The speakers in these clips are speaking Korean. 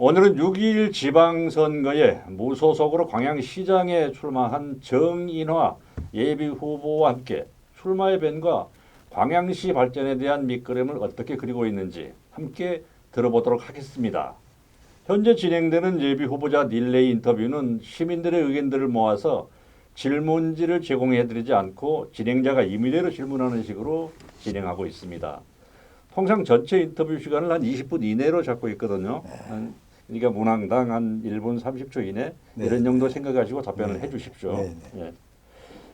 오늘은 6.21 지방선거에 무소속으로 광양시장에 출마한 정인화 예비후보와 함께 출마의 변과 광양시 발전에 대한 밑그림을 어떻게 그리고 있는지 함께 들어보도록 하겠습니다. 현재 진행되는 예비후보자 릴레이 인터뷰는 시민들의 의견들을 모아서 질문지를 제공해드리지 않고 진행자가 임의대로 질문하는 식으로 진행하고 있습니다. 통상 전체 인터뷰 시간을 한 20분 이내로 잡고 있거든요. 그러니까 문항당 한 1분 30초 이내 이런 정도 생각하시고 답변을 해주십시오. 예.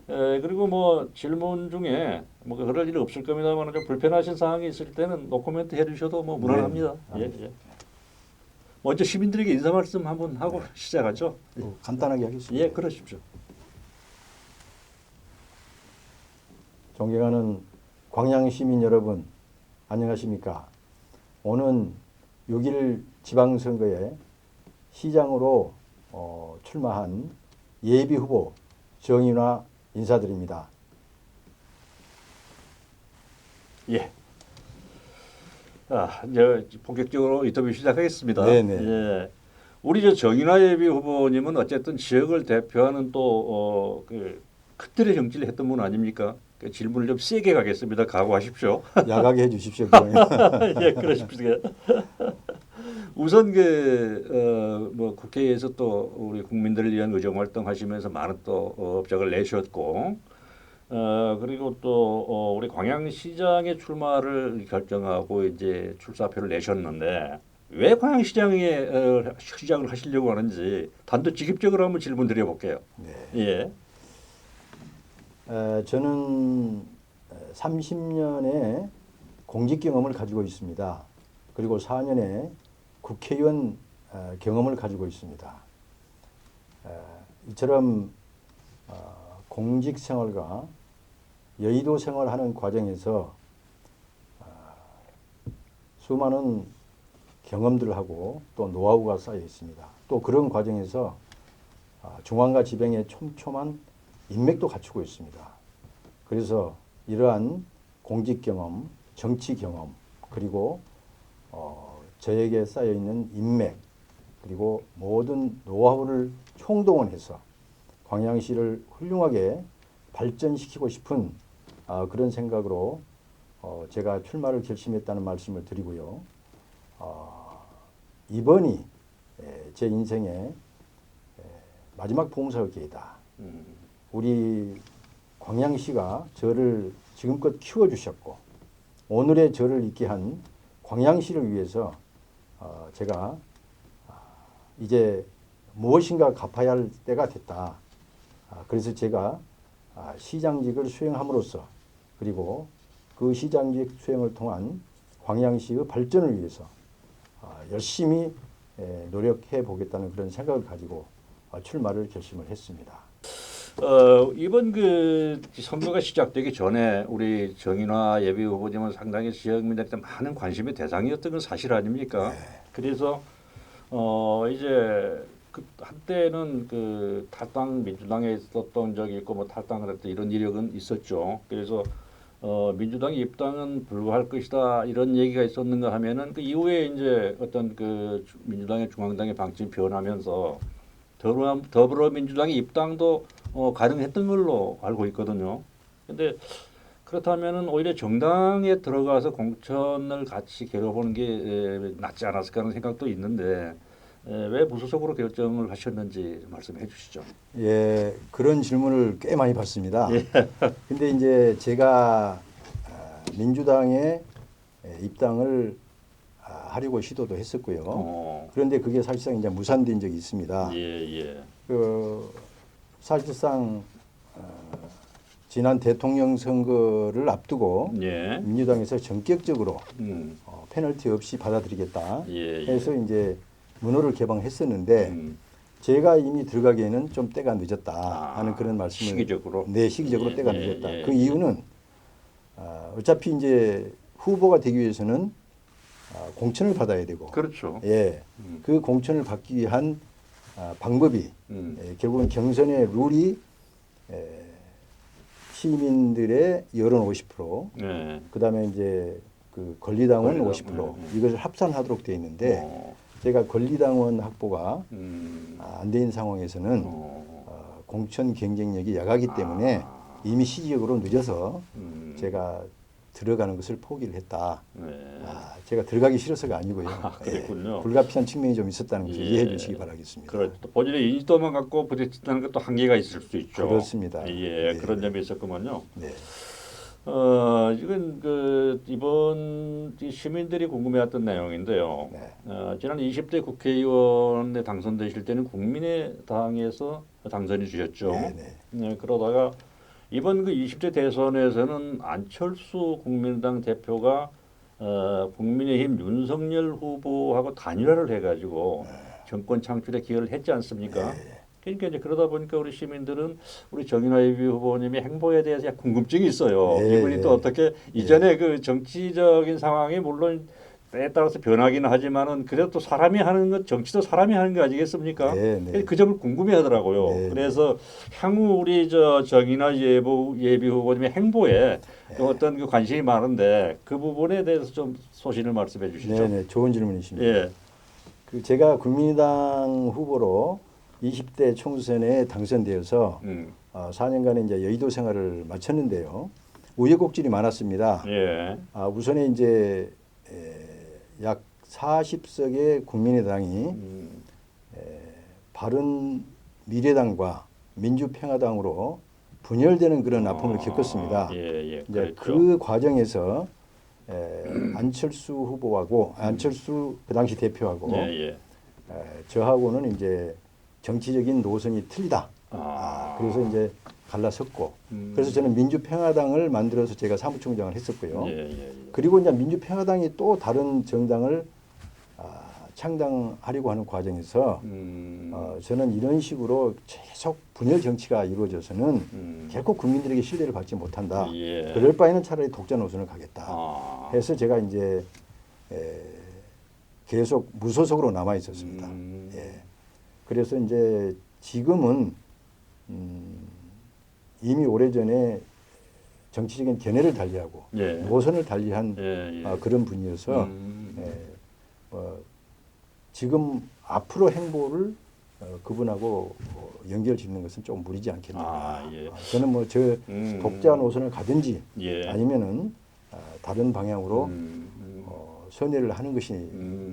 그리고 뭐 질문 중에 뭐 그럴 일은 없을 겁니다만 좀 불편하신 사항이 있을 때는 노코멘트 해주셔도 뭐 무난합니다. 예. 먼저 시민들에게 인사 말씀 한번 하고 시작하죠. 간단하게 하겠습니다. 예, 그러십시오. 존경하는 광양 시민 여러분, 안녕하십니까? 오는 6.1 지방선거에 시장으로 출마한 예비후보 정인화 인사드립니다. 예. 이제 본격적으로 인터뷰 시작하겠습니다. 네네. 예. 우리 정인화 예비 후보님은 어쨌든 지역을 대표하는 또 큰 틀의 정치를 했던 분 아닙니까? 그 질문을 좀 세게 가겠습니다. 각오하십시오. 야가게 해주십시오. 예, 그러십시오. 우선 뭐 국회에서 또 우리 국민들을 위한 의정 활동하시면서 많은 또 업적을 내셨고, 그리고 또 우리 광양시장에 출마를 결정하고 이제 출사표를 내셨는데 왜 광양시장에 시장을 하시려고 하는지 단도직입적으로 한번 질문 드려볼게요. 네. 예. 저는 30년의 공직 경험을 가지고 있습니다. 그리고 4년의 국회의원 경험을 가지고 있습니다. 이처럼 공직 생활과 여의도 생활하는 과정에서 수많은 경험들을 하고 또 노하우가 쌓여 있습니다. 또 그런 과정에서 중앙과 지방의 촘촘한 인맥도 갖추고 있습니다. 그래서 이러한 공직 경험, 정치 경험, 그리고 저에게 쌓여 있는 인맥, 그리고 모든 노하우를 총동원해서 광양시를 훌륭하게 발전시키고 싶은 그런 생각으로 제가 출마를 결심했다는 말씀을 드리고요. 이번이 제 인생의 마지막 봉사의 기회다. 우리 광양시가 저를 지금껏 키워주셨고 오늘의 저를 있게 한 광양시를 위해서 제가 이제 무엇인가 갚아야 할 때가 됐다. 그래서 제가 시장직을 수행함으로써 그리고 그 시장직 수행을 통한 광양시의 발전을 위해서 열심히 노력해 보겠다는 그런 생각을 가지고 출마를 결심을 했습니다. 이번 선거가 시작되기 전에 우리 정인화 예비 후보님은 상당히 지역민들한테 많은 관심의 대상이었던 건 사실 아닙니까? 네. 그래서 이제 한때는 탈당 민주당에 있었던 적이 있고 뭐 탈당을 했던 이런 이력은 있었죠. 그래서 민주당 입당은 불가할 것이다 이런 얘기가 있었는가 하면은 그 이후에 이제 어떤 민주당의 중앙당의 방침이 변하면서 더불어민주당의 입당도 가능했던 걸로 알고 있거든요. 근데 그렇다면은 오히려 정당에 들어가서 공천을 같이 겨뤄보는 게 낫지 않았을까 하는 생각도 있는데 왜 무소속으로 결정을 하셨는지 말씀해 주시죠. 예, 그런 질문을 꽤 많이 받습니다. 예. 근데 이제 제가 민주당에 입당을 하려고 시도도 했었고요. 그런데 그게 사실상 이제 무산된 적이 있습니다. 예. 사실상 지난 대통령 선거를 앞두고 예. 민주당에서 전격적으로 페널티 없이 받아들이겠다 해서 이제 문호를 개방했었는데 제가 이미 들어가기에는 좀 때가 늦었다 하는 그런 말씀을 시기적으로 시기적으로 때가 늦었다. 예. 그 이유는 어차피 이제 후보가 되기 위해서는 공천을 받아야 되고 그렇죠. 예. 그 공천을 받기 위한 방법이 결국은 경선의 룰이 시민들의 여론 50%, 그다음에 이제 그 권리당은 50% 이것을 합산하도록 되어 있는데 제가 권리당원 확보가 안 된 상황에서는 공천 경쟁력이 약하기 때문에 이미 시기적으로 늦어서 제가 들어가는 것을 포기를 했다. 네. 제가 들어가기 싫어서가 아니고요. 그랬군요. 불가피한 측면이 좀 있었다는 것을 예. 이해해 주시기 바라겠습니다. 그렇죠. 본인의 인지도만 갖고 부딪힌다는 것도 한계가 있을 수 있죠. 그렇습니다. 예, 네. 그런 점이 있었구만요. 네. 이건 이번 이 시민들이 궁금해했던 내용인데요. 네. 지난 20대 국회의원에 당선되실 때는 국민의당에서 당선이 주셨죠. 네, 네, 그러다가 이번 그 20대 대선에서는 안철수 국민의당 대표가 국민의힘 윤석열 후보하고 단일화를 해가지고 정권 창출에 기여를 했지 않습니까? 그러니까 이제 그러다 보니까 우리 시민들은 우리 정인화 예비 후보님의 행보에 대해서 약간 궁금증이 있어요. 네, 이분이 또 어떻게 이전에 그 정치적인 상황이 물론 때에 따라서 변하기는 하지만은 그래도 또 사람이 하는 것 정치도 사람이 하는 거 아니겠습니까? 네. 그 점을 궁금해하더라고요. 네, 그래서 향후 우리 정인화 예비 후보님의 행보에 또 어떤 그 관심이 많은데 그 부분에 대해서 좀 소신을 말씀해 주시죠. 네, 좋은 질문이십니다. 예. 제가 국민의당 후보로 20대 총선에 당선되어서 4년간의 이제 여의도 생활을 마쳤는데요. 우여곡절이 많았습니다. 예. 우선에 이제 약 40석의 국민의당이 바른 미래당과 민주평화당으로 분열되는 그런 아픔을 겪었습니다. 예, 이제 그 과정에서 안철수 후보하고 안철수 그 당시 대표하고 저하고는 이제 정치적인 노선이 틀리다. 그래서 이제 갈라섰고 그래서 저는 민주평화당을 만들어서 제가 사무총장을 했었고요. 그리고 이제 민주평화당이 또 다른 정당을 창당하려고 하는 과정에서 저는 이런 식으로 계속 분열 정치가 이루어져서는 결코 국민들에게 신뢰를 받지 못한다. 그럴 바에는 차라리 독자 노선을 가겠다. 해서 제가 이제 계속 무소속으로 남아 있었습니다. 그래서 이제 지금은 이미 오래전에 정치적인 견해를 달리하고 노선을 달리한 그런 분이어서 지금 앞으로 행보를 그분하고 연결짓는 것은 좀 무리지 않겠나. 저는 뭐 저 독자 노선을 가든지 아니면은 다른 방향으로 선회를 하는 것이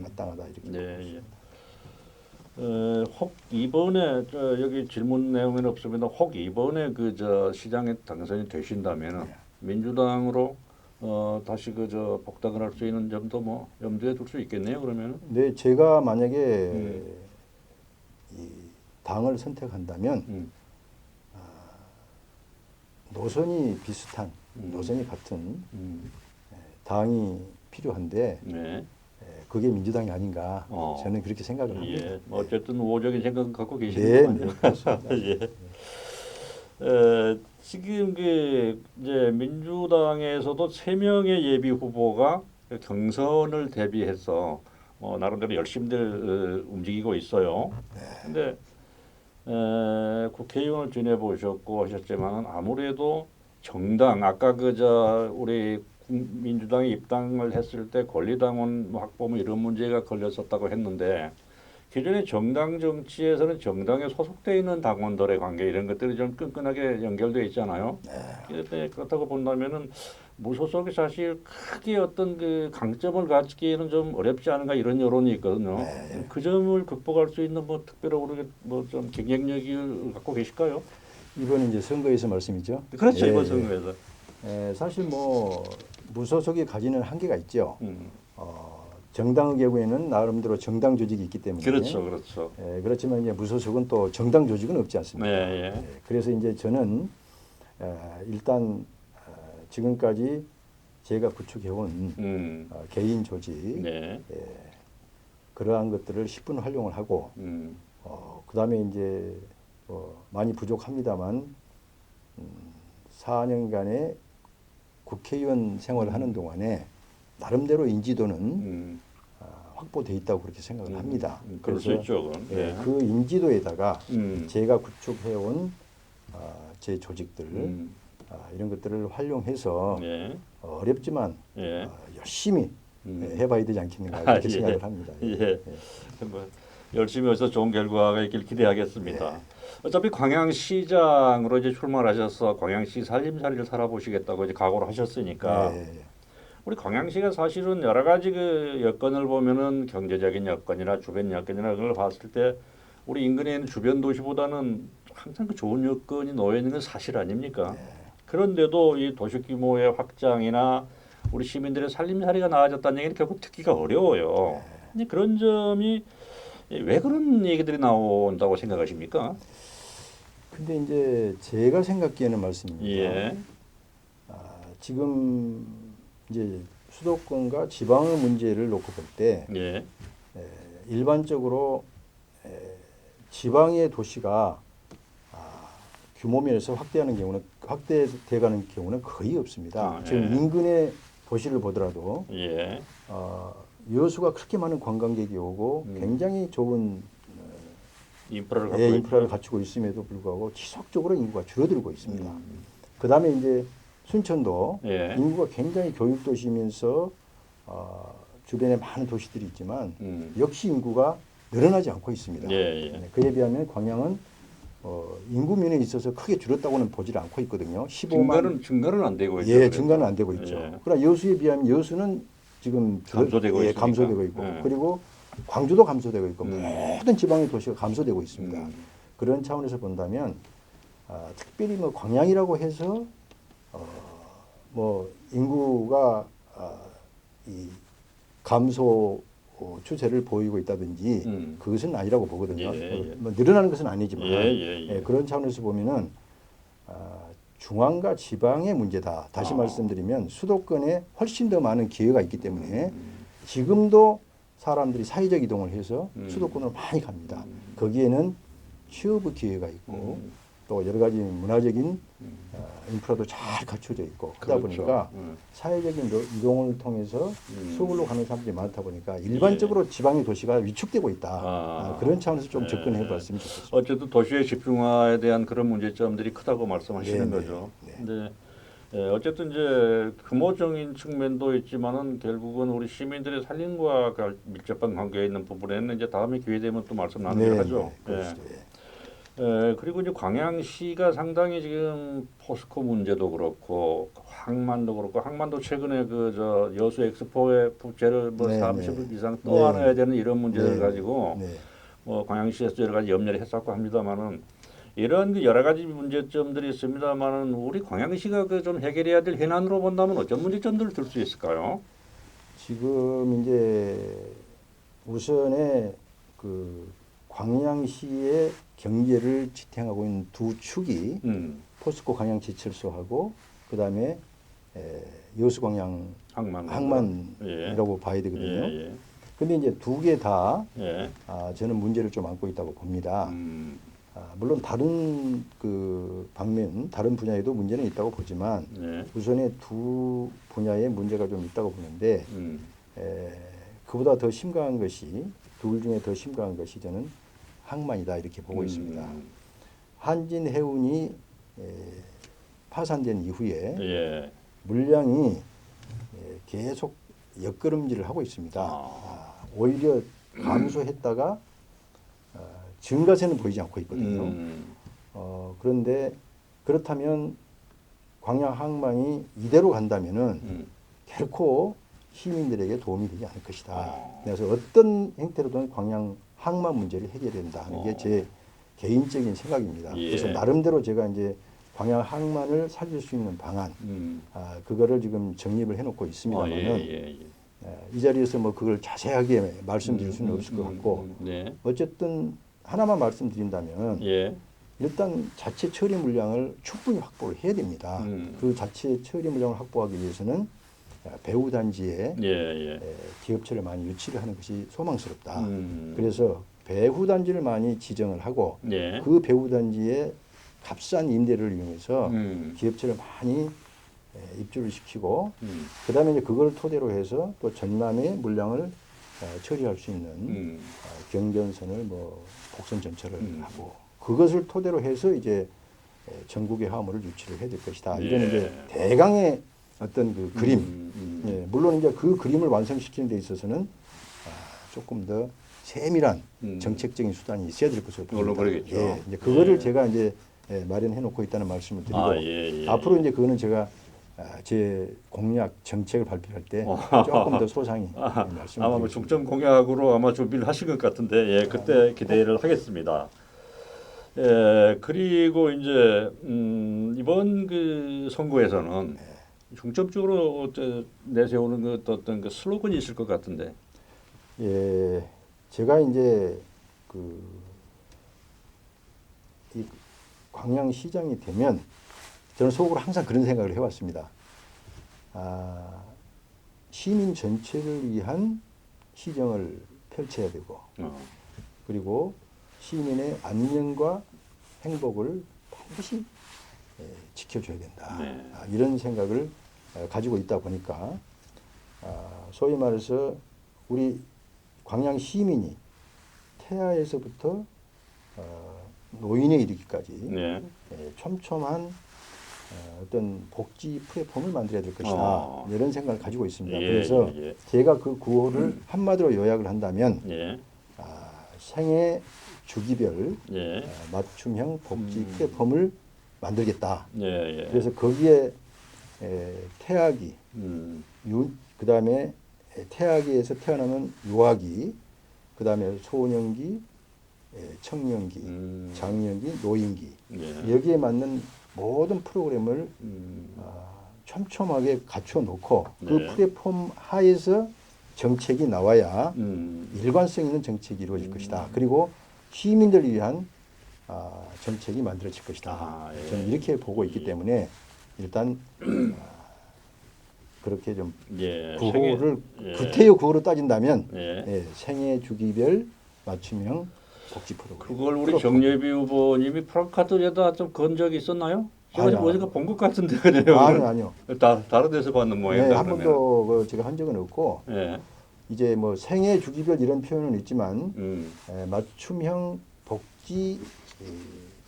마땅하다 이렇게. 혹 이번에 여기 질문 내용에는 없습니다. 혹 이번에 시장에 당선이 되신다면 민주당으로 다시 복당을 할 수 있는 점도 뭐 염두에 둘 수 있겠네요. 그러면. 네, 제가 만약에 이 당을 선택한다면 노선이 비슷한, 노선이 같은 당이 필요한데. 그게 민주당이 아닌가 저는 그렇게 생각을 합니다. 어쨌든 우호적인 생각 갖고 계시는 거죠. 그렇습니다. 지금 이제 민주당에서도 3명의 예비 후보가 경선을 대비해서 나름대로 열심히들 움직이고 있어요. 그런데 국회의원을 지내 보셨고 하셨지만 아무래도 정당 아까 우리 민주당이 입당을 했을 때 권리당원 확보 뭐 이런 문제가 걸렸었다고 했는데 기존의 정당 정치에서는 정당에 소속돼 있는 당원들의 관계 이런 것들이 좀 끈끈하게 연결되어 있잖아요. 그렇다고 본다면은 무소속이 사실 크게 어떤 그 강점을 갖기에는 좀 어렵지 않은가 이런 여론이 있거든요. 그 점을 극복할 수 있는 뭐 특별하게 뭐 좀 경쟁력을 갖고 계실까요? 이번 이제 선거에서 말씀이죠. 그렇죠. 이번 선거에서. 사실 뭐 무소속이 가지는 한계가 있죠. 정당의 경우에는 나름대로 정당 조직이 있기 때문에 그렇죠. 그렇지만 이제 무소속은 또 정당 조직은 없지 않습니까? 그래서 이제 저는 일단 지금까지 제가 구축해온 개인 조직 그러한 것들을 10분 활용을 하고 그다음에 이제 많이 부족합니다만 4년간의 국회의원 생활을 하는 동안에 나름대로 인지도는 확보돼 있다고 그렇게 생각을 합니다. 그럴 수 있죠. 그 인지도에다가 제가 구축해온 제 조직들 이런 것들을 활용해서 어렵지만 열심히 해봐야 되지 않겠는가 이렇게 생각을 합니다. 예. 뭐 열심히 해서 좋은 결과가 있길 기대하겠습니다. 어차피 광양시장으로 이제 출마하셔서 광양시 살림살이를 살아보시겠다고 이제 각오를 하셨으니까 우리 광양시가 사실은 여러 가지 그 여건을 보면은 경제적인 여건이나 주변 여건이나 그걸 봤을 때 우리 인근에 있는 주변 도시보다는 항상 그 좋은 여건이 놓여 있는 건 사실 아닙니까? 그런데도 이 도시 규모의 확장이나 우리 시민들의 살림살이가 나아졌다는 얘기는 결국 듣기가 어려워요. 근데 그런 점이 왜 그런 얘기들이 나온다고 생각하십니까? 근데 이제 제가 생각하기에는 말씀입니다. 예. 지금 이제 수도권과 지방의 문제를 놓고 볼 때 예. 일반적으로 지방의 도시가 규모 면에서 확대돼가는 경우는 거의 없습니다. 지금 인근의 도시를 보더라도 여수가 그렇게 많은 관광객이 오고 굉장히 좋은 인프라를 갖추고 있음에도 불구하고 지속적으로 인구가 줄어들고 있습니다. 그 다음에 이제 순천도 인구가 굉장히 교육도시면서 주변에 많은 도시들이 있지만 역시 인구가 늘어나지 않고 있습니다. 그에 비하면 광양은 인구 면에 있어서 크게 줄었다고는 보지를 않고 있거든요. 15만 증가는 안 되고 있죠. 증가는 안 되고 있죠. 그러나 여수에 비하면 여수는 지금 감소되고 있고 그리고 광주도 감소되고 있고 모든 지방의 도시가 감소되고 있습니다. 그런 차원에서 본다면 특별히 뭐 광양이라고 해서 뭐 인구가 이 감소 추세를 보이고 있다든지 그것은 아니라고 보거든요. 뭐 늘어나는 것은 아니지만 그런 차원에서 보면은 중앙과 지방의 문제다. 다시 말씀드리면 수도권에 훨씬 더 많은 기회가 있기 때문에 지금도 사람들이 사회적 이동을 해서 수도권으로 많이 갑니다. 거기에는 취업의 기회가 있고 또 여러 가지 문화적인 인프라도 잘 갖춰져 있고 그러다 보니까 사회적인 이동을 통해서 서울로 가는 사람들이 많다 보니까 일반적으로 지방의 도시가 위축되고 있다. 그런 차원에서 좀 접근해 봤으면 좋겠습니다. 어쨌든 도시의 집중화에 대한 그런 문제점들이 크다고 말씀하시는 거죠. 근데 어쨌든 이제 규모적인 측면도 있지만은 결국은 우리 시민들의 살림과 밀접한 관계에 있는 부분에는 이제 다음에 기회 되면 또 말씀 나누기로 하죠. 그리고 이제 광양시가 상당히 지금 포스코 문제도 그렇고 항만도 그렇고 항만도 최근에 그 저 여수 엑스포에 부채를 뭐 30억 이상 떠안아야 되는 이런 문제를 가지고 뭐 광양시에서 여러 가지 염려를 했었고 합니다만은 이런 그 여러 가지 문제점들이 있습니다만은 우리 광양시가 그 좀 해결해야 될 현안으로 본다면 어떤 문제점들을 들 수 있을까요? 지금 이제 우선에 그 광양시의 경제를 지탱하고 있는 두 축이 포스코 광양제철소하고 그 다음에 여수광양 항만이라고 봐야 되거든요. 근데 이제 두 개 다 저는 문제를 좀 안고 있다고 봅니다. 물론 다른 그 방면, 다른 분야에도 문제는 있다고 보지만 우선에 두 분야에 문제가 좀 있다고 보는데 그보다 더 심각한 것이 둘 중에 더 심각한 것이 저는 항만이다 이렇게 보고 있습니다. 한진해운이 파산된 이후에 물량이 계속 역걸음질을 하고 있습니다. 오히려 감소했다가 증가세는 보이지 않고 있거든요. 그런데 그렇다면 광양항만이 이대로 간다면은 결코 시민들에게 도움이 되지 않을 것이다. 그래서 어떤 형태로든 광양 항만 문제를 해결해야 된다 하는 게 제 개인적인 생각입니다. 그래서 나름대로 제가 이제 광양 항만을 살릴 수 있는 방안, 그거를 지금 정립을 해놓고 있습니다만은 이 자리에서 뭐 그걸 자세하게 말씀드릴 수는 없을 것 같고 어쨌든 하나만 말씀드린다면 일단 자체 처리 물량을 충분히 확보를 해야 됩니다. 그 자체 처리 물량을 확보하기 위해서는 배후 단지에 기업체를 많이 유치를 하는 것이 소망스럽다. 그래서 배후 단지를 많이 지정을 하고 그 배후 단지에 값싼 임대를 이용해서 기업체를 많이 입주를 시키고 그다음에 이제 그걸 토대로 해서 또 전남의 물량을 처리할 수 있는 경전선을 뭐 복선 전철을 하고 그것을 토대로 해서 이제 전국의 화물을 유치를 해야 될 것이다. 이런 이제 대강의 어떤 그 그림, 예, 물론 이제 그 그림을 완성시키는 데 있어서는 조금 더 세밀한 정책적인 수단이 있어야 될 것으로 물론 봅니다. 그러겠죠. 예, 이제 그거를 예. 제가 이제 마련해 놓고 있다는 말씀을 드리고 예. 앞으로 이제 그거는 제가 제 공약 정책을 발표할 때 조금 더 소상히 말씀을 아마 뭐 드리겠습니다. 중점 공약으로 아마 준비를 하신 것 같은데 예, 그때 기대를 하겠습니다. 예, 그리고 이제 이번 그 선거에서는 중점적으로 내세우는 그 어떤 그 슬로건이 있을 것 같은데. 예, 제가 이제 이 광양시장이 되면 저는 속으로 항상 그런 생각을 해왔습니다. 시민 전체를 위한 시정을 펼쳐야 되고 그리고 시민의 안녕과 행복을 반드시 지켜줘야 된다. 네. 이런 생각을 가지고 있다 보니까 소위 말해서 우리 광양 시민이 태아에서부터 노인에 이르기까지 네. 촘촘한 어떤 복지 플랫폼을 만들어야 될 것이다. 이런 생각을 가지고 있습니다. 그래서 제가 그 구호를 한마디로 요약을 한다면 생애 주기별 맞춤형 복지 플랫폼을 만들겠다. 그래서 거기에 태아기, 그다음에 태아기에서 태어나면 유아기, 그다음에 소년기, 청년기, 장년기, 노인기 여기에 맞는 모든 프로그램을 촘촘하게 갖춰 놓고 그 플랫폼 하에서 정책이 나와야 일관성 있는 정책이 이루어질 것이다. 그리고 시민들을 위한 정책이 만들어질 것이다. 저는 이렇게 보고 있기 때문에 일단 그렇게 좀 구호를 구태여 구호로 따진다면 생애 주기별 맞춤형 복지 프로그램. 그걸 우리 정예비 후보님이 프랑카드에다 좀 건 적이 있었나요? 제가 어디가 본 것 같은데 그래요. 아니요. 다른 데서 봤는 모양이다. 한 번도 제가 한 적은 없고 이제 뭐 생애 주기별 이런 표현은 있지만 맞춤형 복지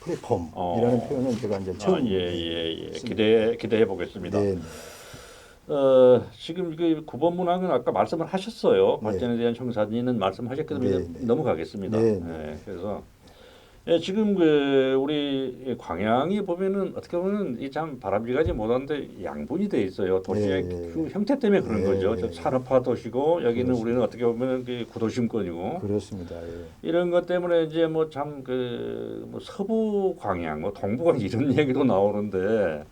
플랫폼이라는 표현은 제가 이제 처음 기대해 보겠습니다. 지금 그 9번 문항은 아까 말씀을 하셨어요. 발전에 대한 청사진은 말씀하셨기 때문에 넘어가겠습니다. 그래서 지금 그 우리 광양이 보면은 어떻게 보면 이 참 바람직하지 못한데 양분이 돼 있어요. 도시의 그 형태 때문에 그런 거죠. 저 산업화 도시고 여기는 그렇습니다. 우리는 어떻게 보면 그 구도심권이고. 그렇습니다. 이런 것 때문에 이제 뭐 참 그 뭐 서부 광양, 뭐 동부 광양 이런 얘기도 나오는데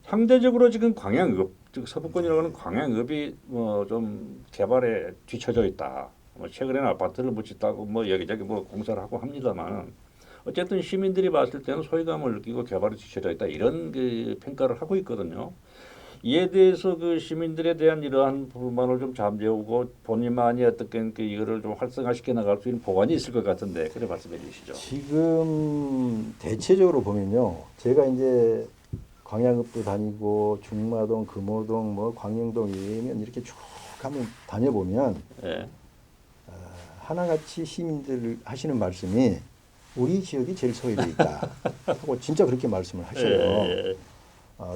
상대적으로 지금 광양읍, 즉 서부권이라고 하는 광양읍이 뭐 좀 개발에 뒤처져 있다. 뭐 최근에는 아파트를 못 짓다고 뭐 여기저기 뭐 공사를 하고 합니다만 어쨌든 시민들이 봤을 때는 소외감을 느끼고 개발에 뒤처져 있다 이런 그 평가를 하고 있거든요. 이에 대해서 그 시민들에 대한 이러한 불만을 좀 잠재우고 본인만이 어떻게 그 이거를 좀 활성화시켜 나갈 수 있는 보관이 있을 것 같은데 그래 말씀해 주시죠. 지금 대체적으로 보면요, 제가 이제 광양읍도 다니고 중마동, 금호동, 뭐 광영동 이면 이렇게 쭉 한번 다녀보면 하나같이 시민들 하시는 말씀이 우리 지역이 제일 소외돼 있다 하고 진짜 그렇게 말씀을 하셔요.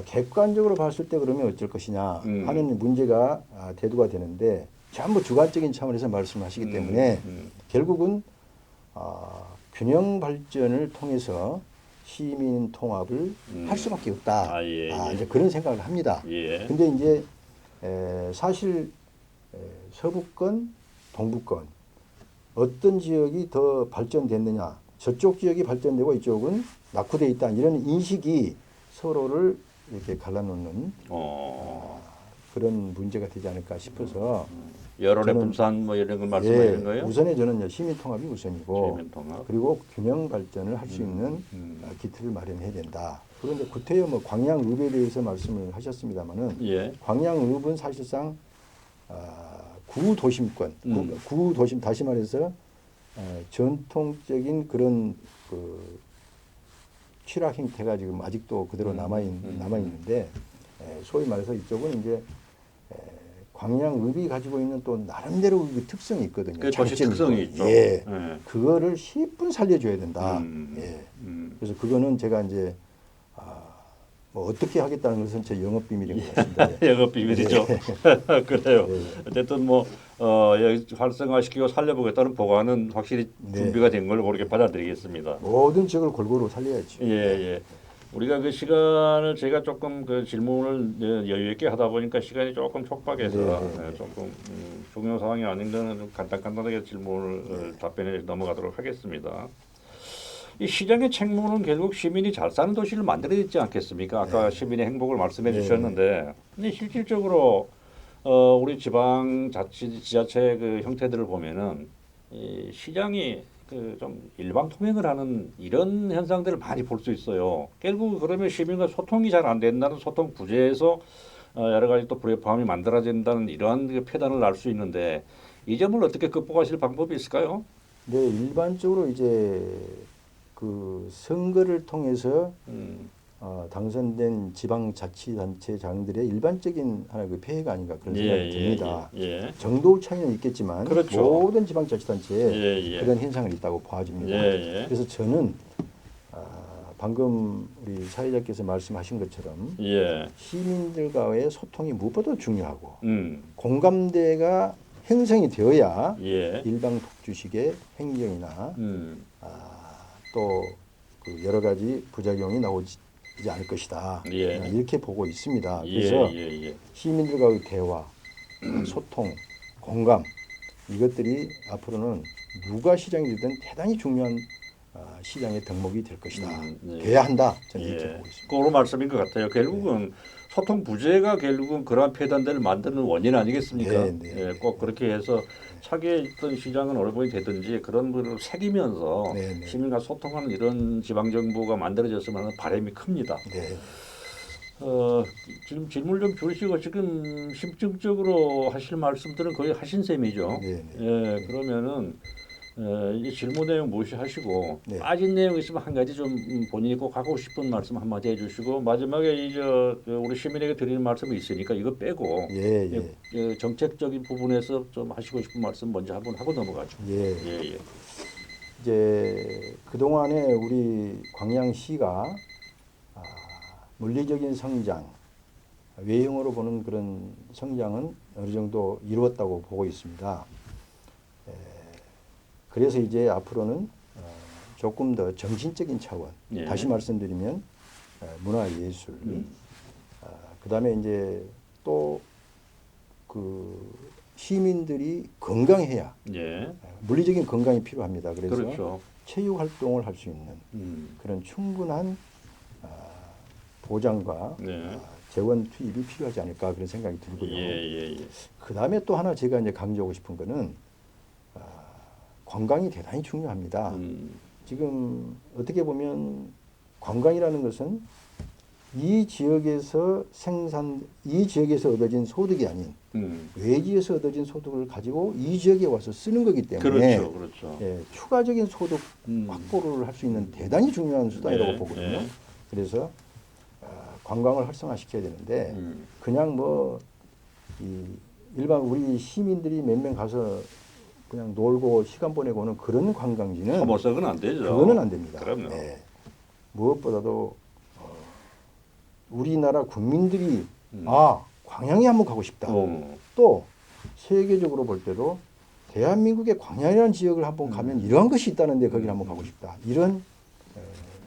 객관적으로 봤을 때 그러면 어쩔 것이냐 하는 문제가 대두가 되는데 전부 주관적인 차원에서 말씀하시기 때문에 결국은 균형 발전을 통해서 시민 통합을 할 수밖에 없다. 이제 그런 생각을 합니다. 근데 이제 사실 서부권, 동부권 어떤 지역이 더 발전됐느냐, 저쪽 지역이 발전되고 이쪽은 낙후되어 있다 이런 인식이 서로를 이렇게 갈라놓는 그런 문제가 되지 않을까 싶어서 여론의 분산 뭐 이런 걸 말씀하시는 거예요? 우선에 저는 시민 통합이 우선이고 시민 통합. 그리고 균형 발전을 할 수 있는 기틀을 마련해야 된다. 그런데 구태여 뭐 광양읍에 대해서 말씀을 하셨습니다마는 광양읍은 사실상 구도심권, 구도심 다시 말해서 전통적인 그런 그 취락 형태가 지금 아직도 그대로 남아 있는데 소위 말해서 이쪽은 이제 광양읍이 가지고 있는 또 나름대로 그 특성이 있거든요. 그 도시 특성이 있죠. 그거를 10분 살려줘야 된다. 그래서 그거는 제가 이제 뭐 어떻게 하겠다는 것은 제 영업 비밀인 것 같습니다. 영업 비밀이죠. 네. 그래요. 네. 어쨌든 뭐 활성화시키고 살려보겠다는 보관은 확실히 네. 준비가 된 걸로 그렇게 받아들이겠습니다. 모든 지역을 골고루 살려야죠. 예, 예. 우리가 그 시간을 제가 조금 그 질문을 여유 있게 하다 보니까 시간이 조금 촉박해서 네. 조금 중요 사항이 아닌 거는 좀 간단하게 질문을 답변해 넘어가도록 하겠습니다. 이 시장의 책무는 결국 시민이 잘 사는 도시를 만들어야 되지 않겠습니까? 아까 시민의 행복을 말씀해 주셨는데, 근데 실질적으로 우리 지자체 그 형태들을 보면은 이 시장이 그 좀 일방 통행을 하는 이런 현상들을 많이 볼 수 있어요. 결국 그러면 시민과 소통이 잘 안 된다는 소통 부재에서 여러 가지 또 불협화음이 만들어진다는 이러한 그 폐단을 알 수 있는데 이 점을 어떻게 극복하실 방법이 있을까요? 네, 일반적으로 이제 그 선거를 통해서 당선된 지방자치단체장들의 일반적인 하나의 그 폐해가 아닌가 그런 생각이 듭니다. 정도 차이는 있겠지만 그렇죠. 모든 지방자치단체에 그런 현상이 있다고 봐집니다. 그래서 저는 방금 우리 사회자께서 말씀하신 것처럼 시민들과의 소통이 무엇보다 중요하고 공감대가 형성이 되어야 일방 독주식의 행정이나 또 그 여러 가지 부작용이 나오지 않을 것이다. 이렇게 보고 있습니다. 그래서 시민들과의 대화, 소통, 공감 이것들이 앞으로는 누가 시장이 되든 대단히 중요한 시장의 덕목이 될 것이다. 돼야 한다. 저는 이렇게 보고 있습니다. 그런 말씀인 것 같아요. 결국은 소통 부재가 결국은 그러한 폐단들을 만드는 원인 아니겠습니까? 꼭 그렇게 해서 차기에 있던 시장은 어느 분이 되든지 그런 분을 새기면서 시민과 소통하는 이런 지방정부가 만들어졌으면 하는 바람이 큽니다. 지금 질문 좀 주시고 지금 심층적으로 하실 말씀들은 거의 하신 셈이죠. 그러면은 이 질문 내용 무시하시고 빠진 내용 있으면 한 가지 좀 본인이 꼭 하고 싶은 말씀 한마디 해주시고 마지막에 우리 시민에게 드리는 말씀이 있으니까 이거 빼고 정책적인 부분에서 좀 하시고 싶은 말씀 먼저 한번 하고 넘어가죠. 이제 그동안에 우리 광양시가 물리적인 성장, 외형으로 보는 그런 성장은 어느 정도 이루었다고 보고 있습니다. 그래서 이제 앞으로는 조금 더 정신적인 차원, 다시 말씀드리면 문화예술, 그다음에 이제 또 그 시민들이 건강해야 물리적인 건강이 필요합니다. 그래서 체육 활동을 할 수 있는 그런 충분한 보장과 재원 투입이 필요하지 않을까 그런 생각이 들고요. 그다음에 또 하나 제가 이제 강조하고 싶은 거는 관광이 대단히 중요합니다. 지금 어떻게 보면 관광이라는 것은 이 지역에서 얻어진 소득이 아닌 외지에서 얻어진 소득을 가지고 이 지역에 와서 쓰는 거기 때문에 추가적인 소득 확보를 할 수 있는 대단히 중요한 수단이라고 보거든요. 그래서 관광을 활성화시켜야 되는데 그냥 뭐 일반 우리 시민들이 몇 명 가서 그냥 놀고 시간 보내고 오는 그런 관광지는 소모석은 안 되죠. 그거는 안 됩니다. 그럼요. 무엇보다도 우리나라 국민들이 광양에 한번 가고 싶다. 또 세계적으로 볼 때도 대한민국의 광양이라는 지역을 한번 가면 이러한 것이 있다는데 거기를 한번 가고 싶다. 이런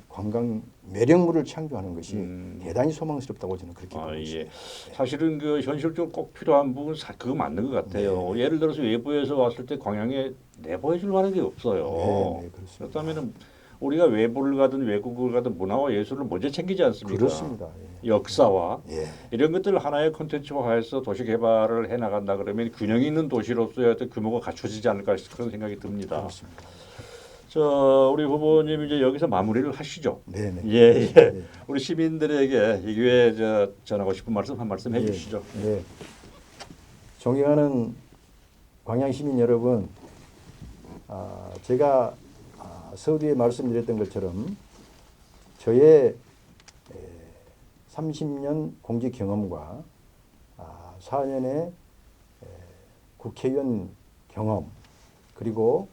관광 매력물을 창조하는 것이 대단히 소망스럽다고 저는 그렇게 보고 있습니다. 사실은 그 현실적으로 꼭 필요한 부분 그거 맞는 것 같아요. 예를 들어서 외부에서 왔을 때 광양에 내보해줄 만한 게 없어요. 그렇다면은 우리가 외부를 가든 외국을 가든 문화와 예술을 먼저 챙기지 않습니까? 그렇습니다. 역사와 이런 것들을 하나의 콘텐츠화해서 도시 개발을 해 나간다 그러면 균형 있는 도시로서의 어떤 규모가 갖춰지지 않을까 그런 생각이 듭니다. 그렇습니다. 우리 후보님 이제 여기서 마무리를 하시죠. 네네. 우리 시민들에게 이 기회에 전하고 싶은 말씀 한 말씀 해주시죠. 존경하는 광양 시민 여러분, 제가 서두에 말씀드렸던 것처럼 저의 30년 공직 경험과 4년의 국회의원 경험 그리고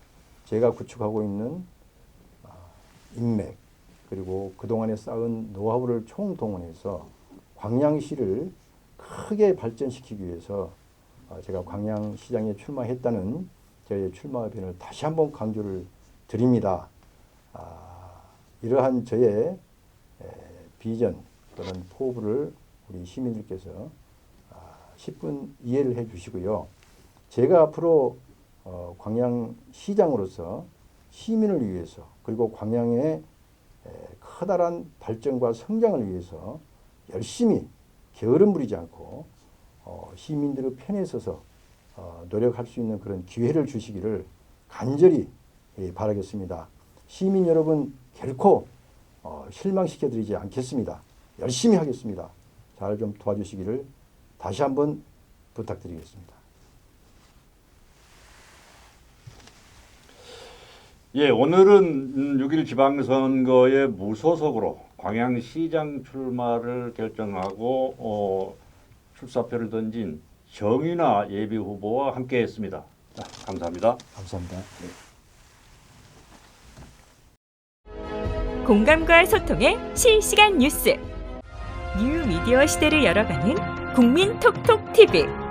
제가 구축하고 있는 인맥 그리고 그동안에 쌓은 노하우를 총동원해서 광양시를 크게 발전시키기 위해서 제가 광양시장에 출마했다는 저의 출마 의견을 다시 한번 강조를 드립니다. 이러한 저의 비전 또는 포부를 우리 시민들께서 10분 이해를 해 주시고요. 제가 앞으로 광양시장으로서 시민을 위해서 그리고 광양의 커다란 발전과 성장을 위해서 열심히 게으름 부리지 않고 시민들의 편에 서서 노력할 수 있는 그런 기회를 주시기를 간절히 바라겠습니다. 시민 여러분 결코 실망시켜드리지 않겠습니다. 열심히 하겠습니다. 잘 좀 도와주시기를 다시 한번 부탁드리겠습니다. 예, 오늘은 6.1 지방선거에 무소속으로 광양시장 출마를 결정하고 출사표를 던진 정인화 예비후보와 함께했습니다. 감사합니다. 감사합니다. 공감과 소통의 실시간 뉴스. 뉴 미디어 시대를 열어가는 국민톡톡 TV.